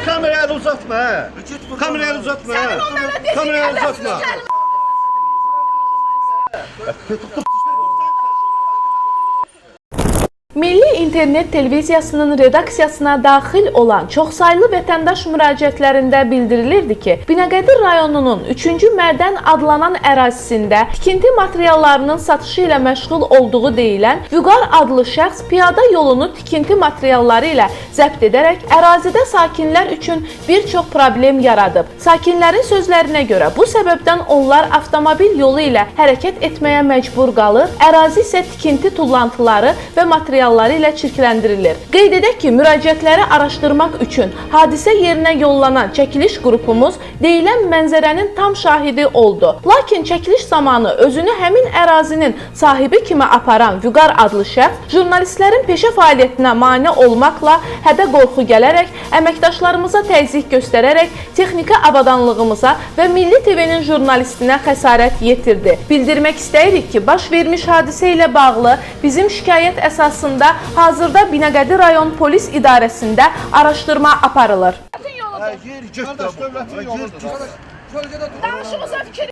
Kamerayı uzatma. Kamerayı uzatma. Kamerayı uzatma. Milli İnternet Televiziyasının redaksiyasına daxil olan çoxsaylı vətəndaş müraciətlərində bildirilirdi ki, Binəqədi rayonunun 3-cü Mədən adlanan ərazisində tikinti materiallarının satışı ilə məşğul olduğu deyilən Vüqar adlı şəxs piyada yolunu tikinti materialları ilə zəbt edərək ərazidə sakinlər üçün bir çox problem yaradıb. Sakinlərin sözlərinə görə bu səbəbdən onlar avtomobil yolu ilə hərəkət etməyə məcbur qalır, ərazi isə tikinti tullantıları və materialları ilə çirkləndirilir. Qeyd edək ki, müraciətləri araşdırmaq üçün hadisə yerinə yollanan çəkiliş qrupumuz deyilən mənzərənin tam şahidi oldu. Lakin çəkiliş zamanı özünü həmin ərazinin sahibi kimi aparan Vüqar adlı şəxs jurnalistlərin peşə fəaliyyətinə mane olmaqla hədə-qorxu gələrək, əməkdaşlarımıza təzyiq göstərərək texniki avadanlığımıza və Milli TV-nin jurnalistinə xəsarət yetirdi. Bildirmək istəyirik ki, baş vermiş hadisə ilə bağlı bizim şikayət əsasında hazırda Binəqədi rayon polis idarəsində araşdırma aparılır. Yer götür. Danışımıza fikir